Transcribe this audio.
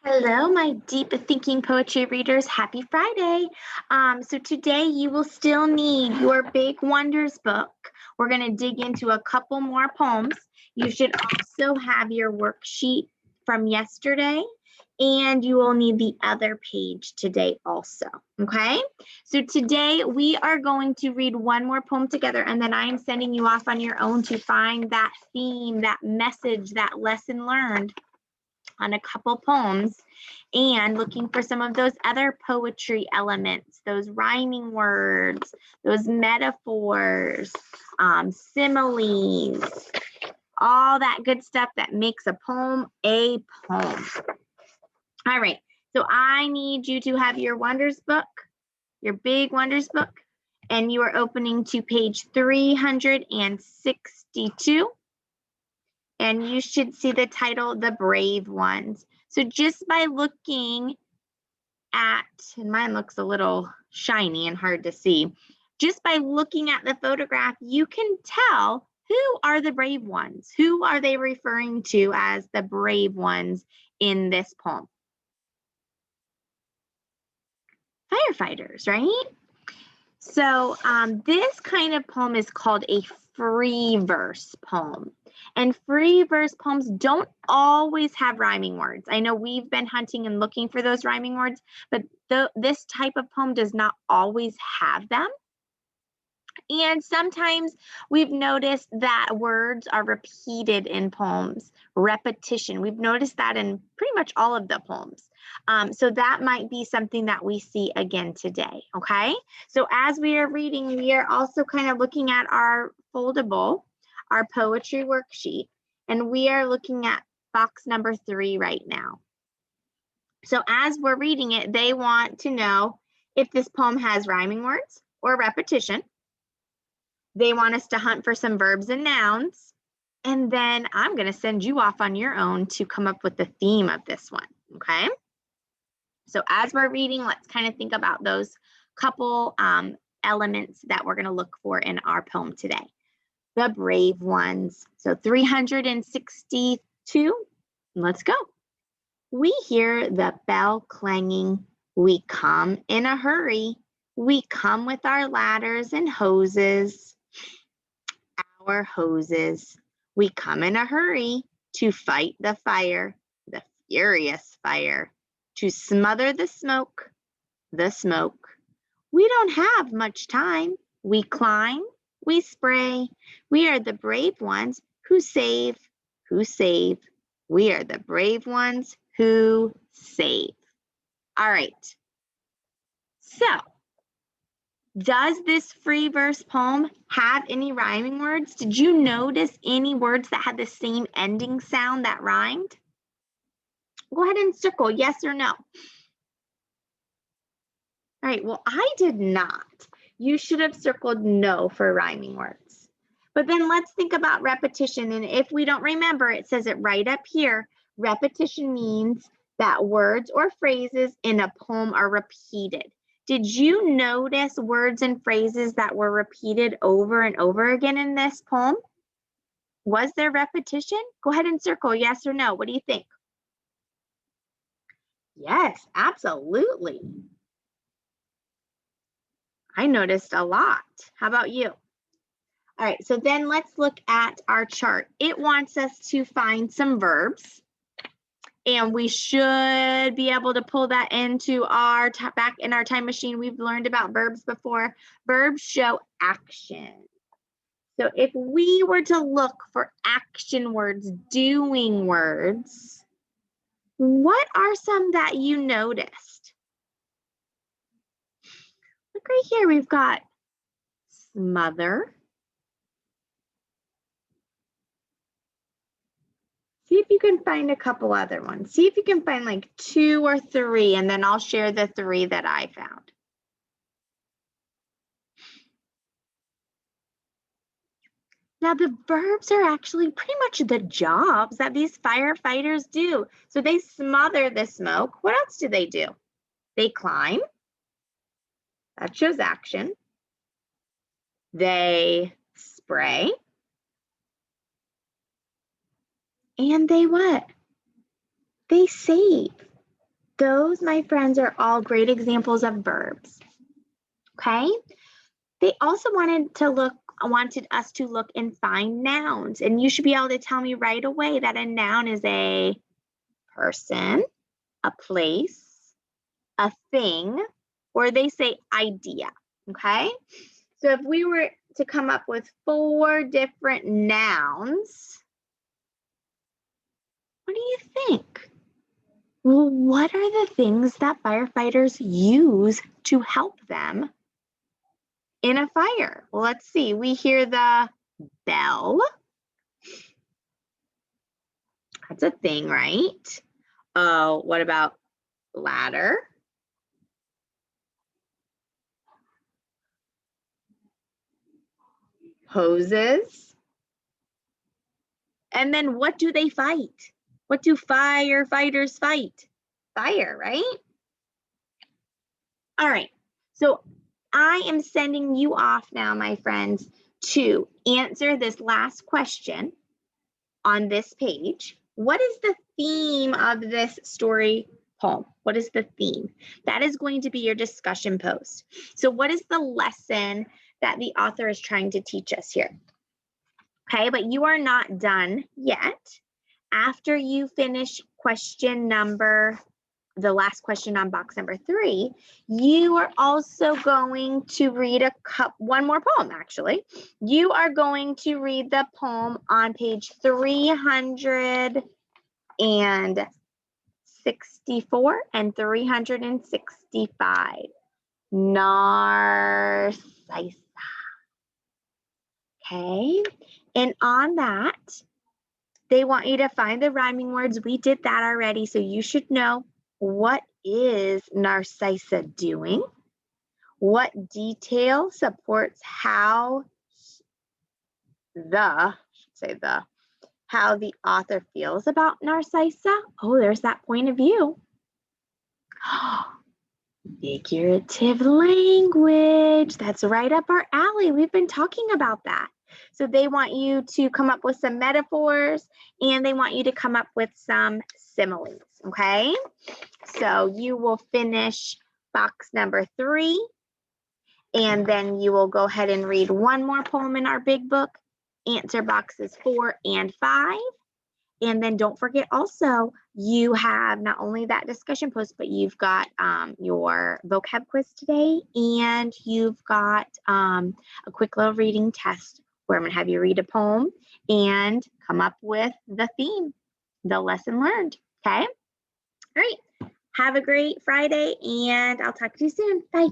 Hello, my deep thinking poetry readers. Happy Friday. So today you will still need your Big Wonders book. We're going to dig into a couple more poems. You should also have your worksheet from yesterday, and you will need the other page today also. Okay? So today we are going to read one more poem together, and then I am sending you off on your own to find that theme, that message, that lesson learned on a couple poems and looking for some of those other poetry elements, those rhyming words, those metaphors, similes, all that good stuff that makes a poem a poem. All right, so I need you to have your Wonders book, your Big Wonders book, and you are opening to page 362. And you should see the title, The Brave Ones. So just by looking at, and mine looks a little shiny and hard to see, just by looking at the photograph, you can tell who are the brave ones. Who are they referring to as the brave ones in this poem? Firefighters, right? So this kind of poem is called a free verse poem. And free verse poems don't always have rhyming words. I know we've been hunting and looking for those rhyming words, but this type of poem does not always have them. And sometimes we've noticed that words are repeated in poems, repetition. We've noticed that in pretty much all of the poems. So that might be something that we see again today, okay? So as we are reading, we are also kind of looking at our foldable, our poetry worksheet, and we are looking at box number 3 right now. So as we're reading it, they want to know if this poem has rhyming words or repetition. They want us to hunt for some verbs and nouns. And then I'm going to send you off on your own to come up with the theme of this one, okay? So as we're reading, let's kind of think about those couple elements that we're going to look for in our poem today. The brave ones. So 362, let's go. We hear the bell clanging. We come in a hurry. We come with our ladders and hoses. Our hoses. We come in a hurry to fight the fire, the furious fire, to smother the smoke, the smoke. We don't have much time. We climb, we spray. We are the brave ones who save, who save. We are the brave ones who save. All right. So, does this free verse poem have any rhyming words? Did you notice any words that had the same ending sound that rhymed? Go ahead and circle yes or no. All right, well, I did not. You should have circled no for rhyming words. But then let's think about repetition. And if we don't remember, it says it right up here. Repetition means that words or phrases in a poem are repeated. Did you notice words and phrases that were repeated over and over again in this poem? Was there repetition? Go ahead and circle yes or no. What do you think? Yes, absolutely. I noticed a lot. How about you? All right, so then let's look at our chart. It wants us to find some verbs. And we should be able to pull that into our back in our time machine. We've learned about verbs before. Verbs show action. So if we were to look for action words, doing words, what are some that you noticed? Look right here, we've got smother. See if you can find a couple other ones. See if you can find like 2 or 3, and then I'll share the 3 that I found. Now, the verbs are actually pretty much the jobs that these firefighters do. So they smother the smoke. What else do they do? They climb. That shows action. They spray. And they what? They save. Those, my friends, are all great examples of verbs. Okay? They also wanted us to look and find nouns. And you should be able to tell me right away that a noun is a person, a place, a thing, or they say idea. Okay? So if we were to come up with 4 different nouns, what do you think? Well, what are the things that firefighters use to help them in a fire? Well, let's see. We hear the bell. That's a thing, right? Oh, what about ladder? Hoses. And then what do they fight? What do firefighters fight? Fire, right? All right. So I am sending you off now, my friends, to answer this last question on this page. What is the theme of this story poem? What is the theme? That is going to be your discussion post. So what is the lesson that the author is trying to teach us here? Okay, but you are not done yet. After you finish the last question on box number 3, you are also going to read one more poem, actually. You are going to read the poem on page 364 and 365. Narcissa. Okay, and on that, they want you to find the rhyming words. We did that already, so you should know, what is Narcissa doing? What detail supports how the author feels about Narcissa? Oh, there's that point of view. Figurative language. That's right up our alley. We've been talking about that. So they want you to come up with some metaphors, and they want you to come up with some similes, okay? So you will finish box number 3, and then you will go ahead and read one more poem in our big book, answer boxes 4 and 5. And then don't forget also, you have not only that discussion post, but you've got your vocab quiz today, and you've got a quick little reading test where I'm going to have you read a poem and come up with the theme, the lesson learned. Okay? All right. Have a great Friday, and I'll talk to you soon. Bye.